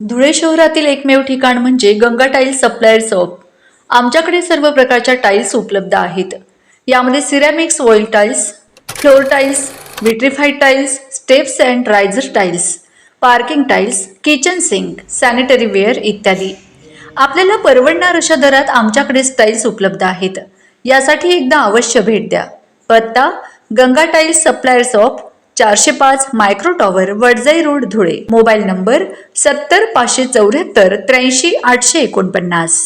धुळे शहरातील एकमेव ठिकाण म्हणजे गंगा टाइल्स सप्लायर शॉप. आमच्याकडे सर्व प्रकारच्या टाइल्स उपलब्ध आहेत. यामध्ये ceramics oil tiles, floor tiles, vitrified tiles, steps and riser tiles, parking tiles, kitchen sink, sanitary ware इत्यादी. आपल्याला परवडणार अशा दरात आमच्याकडे टाइल्स उपलब्ध आहेत. यासाठी एकदा अवश्य भेट द्या. पत्ता Ganga tiles supplier shop, 405 micro tower, Wadjai road, Dhule. Mobile number 70 574 83 849.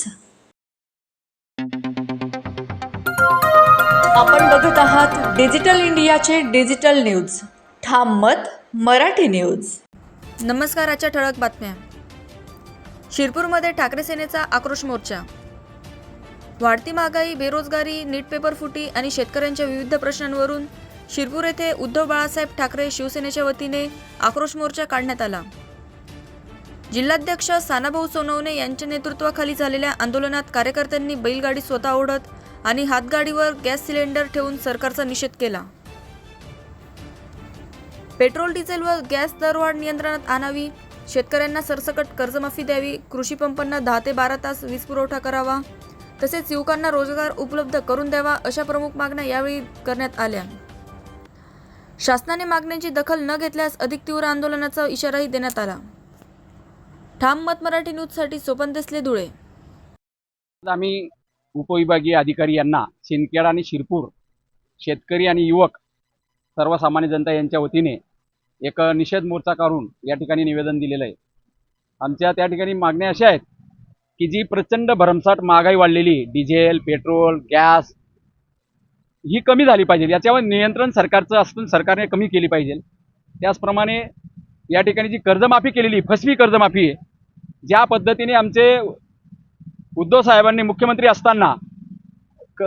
आपण बघत आहात डिजिटल इंडियाचे डिजिटल न्यूज. ठाम मत मराठी न्यूज. नमस्कार. आजच्या ठळक बातम्या. शिरपूरमध्ये ठाकरे सेनेचा आक्रोश मोर्चा. वाढती महागाई, बेरोजगारी, नीट पेपर फुटी आणि शेतकऱ्यांच्या विविध प्रश्नांवरून शिरपूर येथे उद्धव बाळासाहेब ठाकरे शिवसेनेच्या वतीने आक्रोश मोर्चा काढण्यात आला. जिल्हाध्यक्ष सानाभाऊ सोनवणे यांच्या नेतृत्वाखाली झालेल्या आंदोलनात कार्यकर्त्यांनी बैलगाडी स्वतः ओढत आणि हातगाडीवर गॅस सिलेंडर ठेवून सरकारचा निषेध केला. पेट्रोल, डिझेल व गॅस दरवाढ नियंत्रणात आणावी, शेतकऱ्यांना सरसकट कर्जमाफी द्यावी, कृषी पंपांना 10 ते 12 तास वीज पुरवठा करावा, तसेच युवकांना रोजगार उपलब्ध करून द्यावा अशा प्रमुख मागण्या यावेळी करण्यात आल्या. शासनाने मागण्यांची दखल न घेतल्यास अधिक तीव्र आंदोलनाचा इशाराही देण्यात आला. ठाम मत मराठी न्यूजसाठी सोपन देसले, धुळे. आम्ही उपविभागीय अधिकारी यांना सिंदखेड आणि शिरपूर शेतकरी आणि युवक सर्वसामान्य जनता यांच्या वतीने एक निषेध मोर्चा काढून या ठिकाणी निवेदन दिलेलं आहे. आमच्या त्या ठिकाणी मागण्या अशा आहेत की जी प्रचंड भरमसाठ महागाई वाढलेली, डिझेल, पेट्रोल, गॅस ही कमी झाली पाहिजे. याच्यावर नियंत्रण सरकारचं असून सरकारने कमी केली पाहिजे. त्याचप्रमाणे या ठिकाणी जी कर्जमाफी केलेली, फसवी कर्जमाफी आहे, ज्या पद्धतीने आमचे उद्धव साहेबांनी मुख्यमंत्री असताना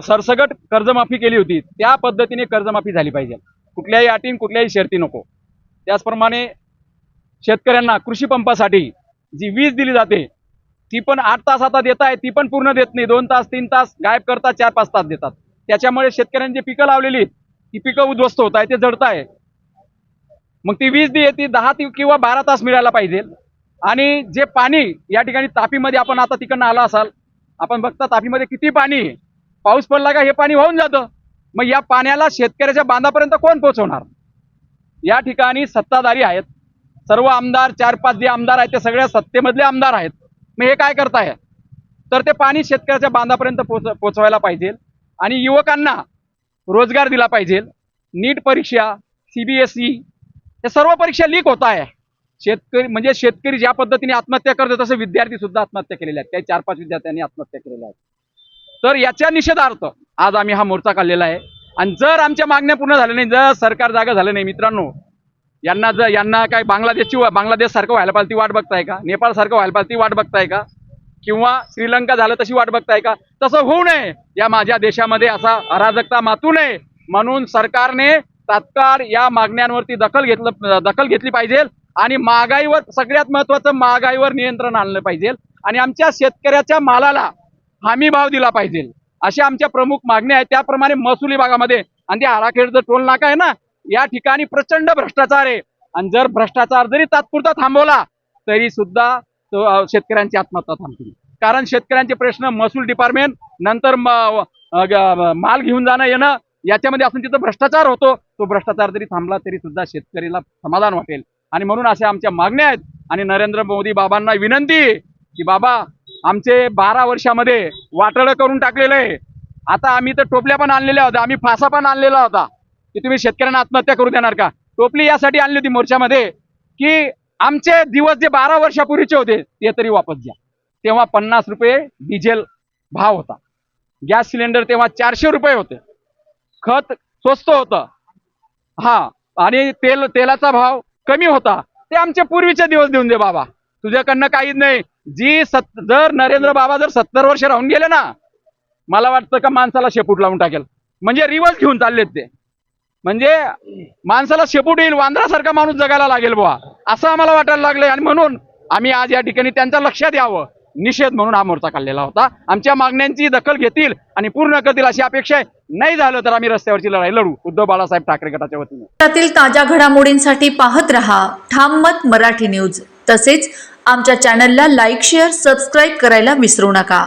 सरसगट कर्जमाफी केली होती, त्या पद्धतीने कर्जमाफी झाली पाहिजे. कुठल्याही अटी, कुठल्याही शर्ती नको. त्याचप्रमाणे शेतकऱ्यांना कृषी पंपासाठी जी वीज दिली जाते ती पण 8 तास आता देत आहे, ती पण पूर्ण देत नाही. 2 तास 3 तास गायब करतात, 4-5 तास देतात. त्याच्यामुळे शेतकऱ्यांची पिकं लावलेली ती पिकं उद्ध्वस्त होत आहे, ते जळत आहे. मग ती वीज ती 10 किंवा 12 तास मिळायला पाहिजे. आणि जे पाणी या ठिकाणी तापीमध्ये, आपण आता तिकडनं आला असाल, आपण बघता तापीमध्ये किती पाणी, पाऊस पडला का हे पाणी वाहून जातं. मग या पाण्याला शेतकऱ्याच्या बांधापर्यंत कोण पोहोचवणार? या ठिकाणी सत्ताधारी आहेत, सर्व आमदार, 4-5 जे आमदार आहेत ते सगळ्या सत्तेमधले आमदार आहेत. मग हे काय करताय? तर ते पाणी शेतकऱ्याच्या बांधापर्यंत पोहोचवायला पाहिजे आणि युवकांना रोजगार दिला पाहिजे. नीट परीक्षा, CBSE हे सर्व परीक्षा लीक होत आहे. शेतकरी ज्या पद्धतीने आत्महत्या करतात तसे विद्यार्थी सुद्धा आत्महत्या केलेल्या आहेत. काही 4-5 विद्यार्थ्यांनी आत्महत्या केलेल्या आहेत. तर याच्या निषेधार्थ आज आम्ही हा मोर्चा काढलेला आहे. आणि जर आमच्या मागण्या पूर्ण झाल्या नाही, जर सरकार जागा झालं नाही, मित्रांनो, यांना काय बांगलादेश सारखं व्हायला पाहिजे ती वाट बघताय का? नेपाळ सारखं व्हायला पाहिजे ती वाट बघताय का? किंवा श्रीलंका झालं तशी वाट बघताय का? तसं होऊ नये. या माझ्या देशामध्ये असा अराजकता मातू नये म्हणून सरकारने तात्काळ या मागण्यांवरती दखल घेतली पाहिजे आणि महागाईवर, सगळ्यात महत्त्वाचं, महागाईवर नियंत्रण आणलं पाहिजे आणि आमच्या शेतकऱ्याच्या मालाला हमी भाव दिला पाहिजे. अशा आमच्या प्रमुख मागण्या आहेत. त्याप्रमाणे महसुली भागामध्ये आणि त्या आराखेडचं टोल नाका आहे ना, या ठिकाणी प्रचंड भ्रष्टाचार आहे. आणि जर भ्रष्टाचार जरी तात्पुरता थांबवला तरी सुद्धा शेतकऱ्यांची आत्महत्या थांबतील. कारण शेतकऱ्यांचे प्रश्न महसूल डिपार्टमेंट, नंतर माल घेऊन जाणं येणं, याच्यामध्ये असून तिथं भ्रष्टाचार होतो. तो भ्रष्टाचार जरी थांबला तरी सुद्धा शेतकरीला समाधान वाटेल. आणि म्हणून अशा आमच्या मागण्या आहेत. आणि नरेंद्र मोदी बाबांना विनंती की बाबा, आमचे 12 वर्षामध्ये वाटळं करून टाकलेलं आहे. आता आम्ही तर टोपल्या पण आणलेल्या होत्या, आम्ही फासा पण आणलेला होता की तुम्ही शेतकऱ्यांना आत्महत्या करू देणार का? टोपली यासाठी आणली होती मोर्चामध्ये की आमचे दिवस जे 12 वर्षापूर्वीचे होते ते तरी वापस द्या. तेव्हा 50 रुपये डिझेल भाव होता, गॅस सिलेंडर तेव्हा 400 रुपये होते, खत स्वस्त होतं, आणि तेलाचा भाव कमी होता. ते आमचे पूर्वीचे दिवस देऊन दे बाबा, तुझ्याकडनं काहीच नाही. जर नरेंद्र बाबा जर 70 वर्ष राहून गेले ना, मला वाटतं का माणसाला शेपूट लावून टाकेल. म्हणजे रिवर्स घेऊन चाललेत ते. म्हणजे माणसाला शेपूट येईल, वांद्रासारखा माणूस जगायला लागेल बुवा, असं आम्हाला वाटायला लागलंय. आणि म्हणून आम्ही आज या ठिकाणी त्यांच्या लक्षात यावं, निषेध म्हणून हा मोर्चा काढलेला होता. आमच्या मागण्यांची दखल घेतील आणि पूर्ण करतील अशी अपेक्षा आहे. नाही झालं तर आम्ही रस्त्यावरची लढाई लढू उद्धव बाळासाहेब ठाकरे गटाच्या वतीने. ताज्या घडामोडींसाठी पाहत रहा ठाम मत मराठी न्यूज. तसेच आमच्या चॅनलला लाईक, शेअर, सबस्क्राईब करायला विसरू नका.